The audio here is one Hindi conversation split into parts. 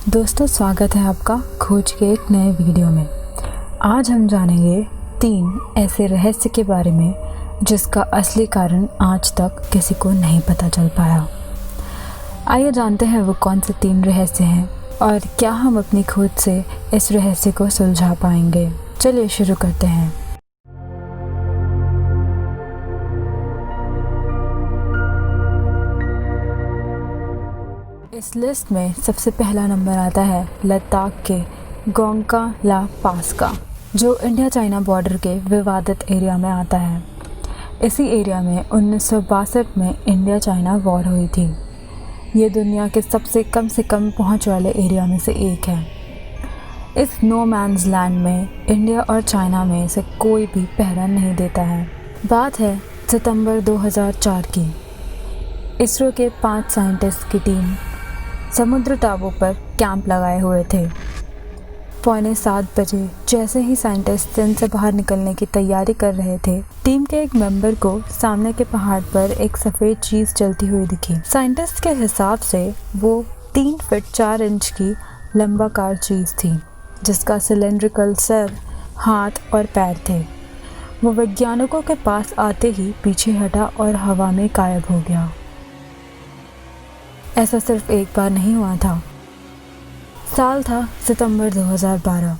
दोस्तों, स्वागत है आपका खोज के एक नए वीडियो में। आज हम जानेंगे 3 ऐसे रहस्य के बारे में जिसका असली कारण आज तक किसी को नहीं पता चल पाया। आइए जानते हैं वो कौन से 3 रहस्य हैं और क्या हम अपनी खोज से इस रहस्य को सुलझा पाएंगे। चलिए शुरू करते हैं। इस लिस्ट में सबसे पहला नंबर आता है लद्दाख के गोंगका ला पास का, जो इंडिया चाइना बॉर्डर के विवादित एरिया में आता है। इसी एरिया में 1962 में इंडिया चाइना वॉर हुई थी। ये दुनिया के सबसे कम पहुंच वाले एरिया में से एक है। इस नो मैन्स लैंड में इंडिया और चाइना में से कोई भी पहरा नहीं देता है। बात है सितंबर 2004 की। इसरो के 5 साइंटिस्ट की टीम समुद्र टापू पर कैंप लगाए हुए थे। 6:45 बजे जैसे ही साइंटिस्ट टेंट से बाहर निकलने की तैयारी कर रहे थे, टीम के एक मेंबर को सामने के पहाड़ पर एक सफ़ेद चीज़ चलती हुई दिखी। साइंटिस्ट के हिसाब से वो 3 फीट 4 इंच की लंबाकार चीज़ थी, जिसका सिलेंड्रिकल सर, हाथ और पैर थे। वो वैज्ञानिकों के पास आते ही पीछे हटा और हवा में गायब हो गया। ऐसा सिर्फ एक बार नहीं हुआ था। साल था सितंबर 2012।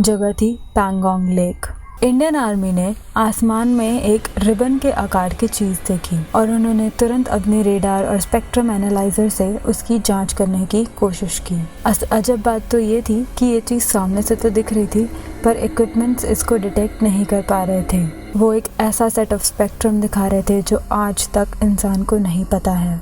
जगह थी पैंगोंग लेक। इंडियन आर्मी ने आसमान में एक रिबन के आकार की चीज़ देखी और उन्होंने तुरंत अपने रेडार और स्पेक्ट्रम एनालाइजर से उसकी जांच करने की कोशिश की। अजब बात तो ये थी कि ये चीज़ सामने से तो दिख रही थी, पर इक्विपमेंट्स इसको डिटेक्ट नहीं कर पा रहे थे। वो एक ऐसा सेट ऑफ स्पेक्ट्रम दिखा रहे थे जो आज तक इंसान को नहीं पता है।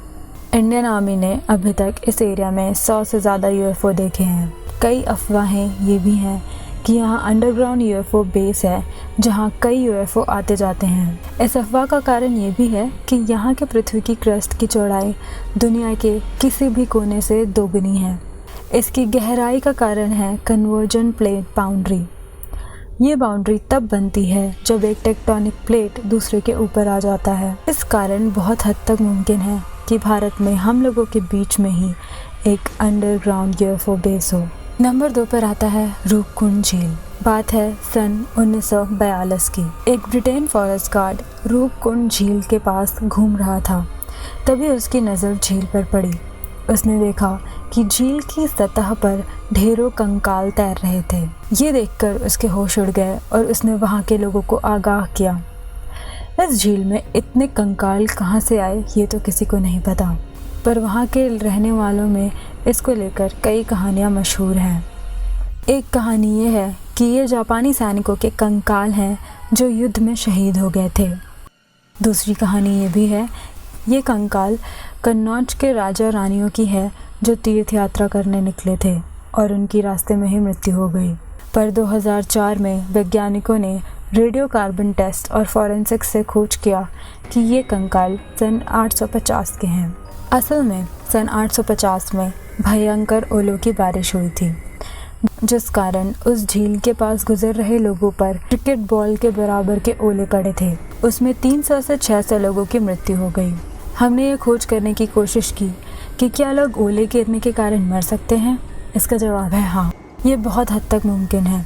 इंडियन आर्मी ने अभी तक इस एरिया में 100 से ज़्यादा यूएफओ देखे हैं। कई अफवाहें ये भी हैं कि यहाँ अंडरग्राउंड यूएफओ बेस है, जहाँ कई यूएफओ आते जाते हैं। इस अफवाह का कारण ये भी है कि यहाँ के पृथ्वी की क्रस्ट की चौड़ाई दुनिया के किसी भी कोने से दोगुनी है। इसकी गहराई का कारण है कन्वर्जन प्लेट बाउंड्री। ये बाउंड्री तब बनती है जब एक टेक्टोनिक प्लेट दूसरे के ऊपर आ जाता है। इस कारण बहुत हद तक मुमकिन है कि भारत में हम लोगों के बीच में ही एक अंडरग्राउंड यूएफओ बेस हो। नंबर 2 पर आता है रूपकुंड झील। बात है सन 1942 की। एक ब्रिटेन फॉरेस्ट गार्ड रूपकुंड झील के पास घूम रहा था। तभी उसकी नज़र झील पर पड़ी। उसने देखा कि झील की सतह पर ढेरों कंकाल तैर रहे थे। ये देखकर उसके होश उड़ गए और उसने वहाँ के लोगों को आगाह किया। इस झील में इतने कंकाल कहाँ से आए ये तो किसी को नहीं पता, पर वहाँ के रहने वालों में इसको लेकर कई कहानियाँ मशहूर हैं। एक कहानी ये है कि ये जापानी सैनिकों के कंकाल हैं जो युद्ध में शहीद हो गए थे। दूसरी कहानी ये भी है, ये कंकाल कन्नौज के राजा रानियों की है जो तीर्थ यात्रा करने निकले थे और उनकी रास्ते में ही मृत्यु हो गई। पर 2004 में वैज्ञानिकों ने रेडियो कार्बन टेस्ट और फॉरेंसिक्स से खोज किया कि ये कंकाल सन 850 के हैं। असल में सन 850 में भयंकर ओलों की बारिश हुई थी, जिस कारण उस झील के पास गुजर रहे लोगों पर क्रिकेट बॉल के बराबर के ओले पड़े थे। उसमें 300 से 600 लोगों की मृत्यु हो गई। हमने ये खोज करने की कोशिश की कि क्या लोग ओले गिरने के कारण मर सकते हैं। इसका जवाब है हाँ, ये बहुत हद तक मुमकिन है।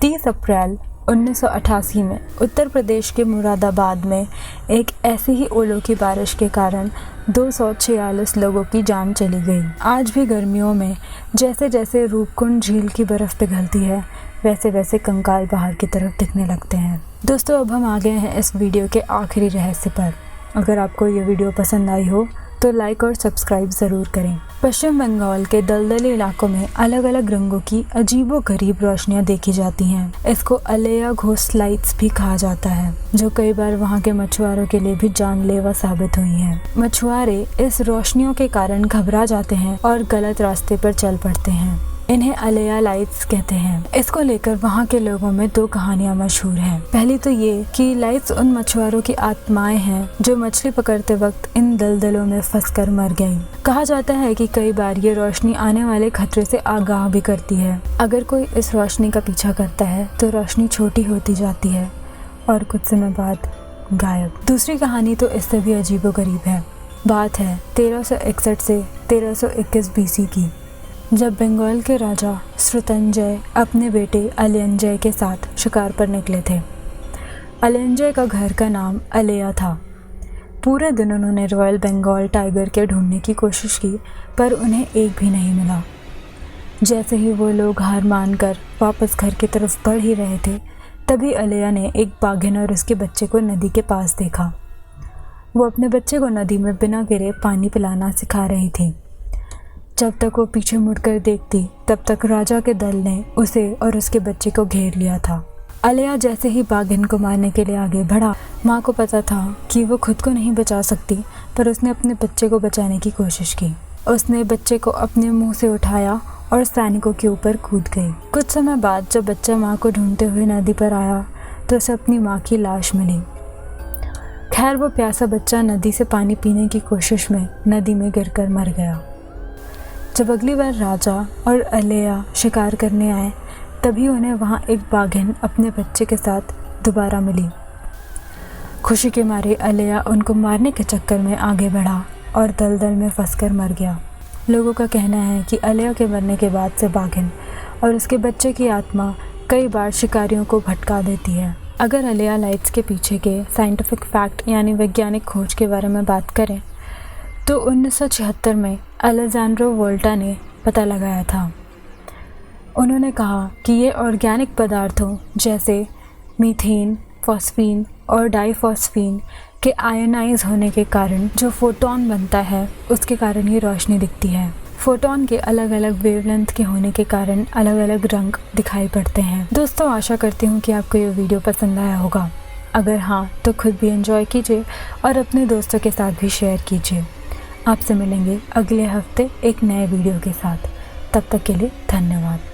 30 अप्रैल 1988 में उत्तर प्रदेश के मुरादाबाद में एक ऐसी ही ओलों की बारिश के कारण 246 लोगों की जान चली गई। आज भी गर्मियों में जैसे जैसे रूपकुंड झील की बर्फ़ पिघलती है, वैसे वैसे कंकाल बाहर की तरफ दिखने लगते हैं। दोस्तों, अब हम आ गए हैं इस वीडियो के आखिरी रहस्य पर। अगर आपको ये वीडियो पसंद आई हो तो लाइक और सब्सक्राइब ज़रूर करें। पश्चिम बंगाल के दलदली इलाकों में अलग अलग रंगों की अजीबोगरीब रोशनियां देखी जाती हैं। इसको अलेया घोस्ट लाइट्स भी कहा जाता है, जो कई बार वहां के मछुआरों के लिए भी जानलेवा साबित हुई हैं। मछुआरे इस रोशनियों के कारण घबरा जाते हैं और गलत रास्ते पर चल पड़ते हैं। इन्हें अलेया लाइट्स कहते हैं। इसको लेकर वहाँ के लोगों में 2 कहानियाँ मशहूर हैं। पहली तो ये कि लाइट्स उन मछुआरों की आत्माएं हैं जो मछली पकड़ते वक्त इन दलदलों में फंसकर मर गईं। कहा जाता है कि कई बार ये रोशनी आने वाले खतरे से आगाह भी करती है। अगर कोई इस रोशनी का पीछा करता है तो रोशनी छोटी होती जाती है और कुछ समय बाद गायब। दूसरी कहानी तो इससे भी अजीबोगरीब है। बात है 1361 से 1321 BC की। जब बंगाल के राजा श्रुतंजय अपने बेटे अलयंजय के साथ शिकार पर निकले थे। अलयंजय का घर का नाम अलेया था। पूरे दिन उन्होंने रॉयल बंगाल टाइगर के ढूंढने की कोशिश की, पर उन्हें एक भी नहीं मिला। जैसे ही वो लोग हार मानकर वापस घर की तरफ बढ़ ही रहे थे, तभी अलेया ने एक बाघिन और उसके बच्चे को नदी के पास देखा। वो अपने बच्चे को नदी में बिना गिरे पानी पिलाना सिखा रही थी। जब तक वो पीछे मुड़कर देखती, तब तक राजा के दल ने उसे और उसके बच्चे को घेर लिया था। अलेया जैसे ही बाघिन को मारने के लिए आगे बढ़ा, माँ को पता था कि वो खुद को नहीं बचा सकती, पर उसने अपने बच्चे को बचाने की कोशिश की। उसने बच्चे को अपने मुंह से उठाया और सैनिकों के ऊपर कूद गई। कुछ समय बाद जब बच्चा माँ को ढूंढते हुए नदी पर आया, तो उसे अपनी माँ की लाश मिली। खैर, वो प्यासा बच्चा नदी से पानी पीने की कोशिश में नदी में गिरकर मर गया। जब अगली बार राजा और अलेया शिकार करने आए, तभी उन्हें वहाँ एक बाघिन अपने बच्चे के साथ दोबारा मिली। खुशी के मारे अलेया उनको मारने के चक्कर में आगे बढ़ा और दलदल में फंसकर मर गया। लोगों का कहना है कि अलेया के मरने के बाद से बाघिन और उसके बच्चे की आत्मा कई बार शिकारियों को भटका देती है। अगर अलेया लाइट्स के पीछे के साइंटिफिक फैक्ट यानी वैज्ञानिक खोज के बारे में बात करें, तो 1976 में अलेजांड्रो वोल्टा ने पता लगाया था। उन्होंने कहा कि ये ऑर्गेनिक पदार्थों जैसे मीथेन, फॉस्फीन और डाइफॉस्फीन के आयनाइज होने के कारण जो फोटोन बनता है, उसके कारण ये रोशनी दिखती है। फोटोन के अलग अलग वेवलेंथ के होने के कारण अलग अलग रंग दिखाई पड़ते हैं। दोस्तों, आशा करती हूँ कि आपको ये वीडियो पसंद आया होगा। अगर हाँ, तो खुद भी एंजॉय कीजिए और अपने दोस्तों के साथ भी शेयर कीजिए। आपसे मिलेंगे अगले हफ्ते एक नए वीडियो के साथ। तब तक के लिए धन्यवाद।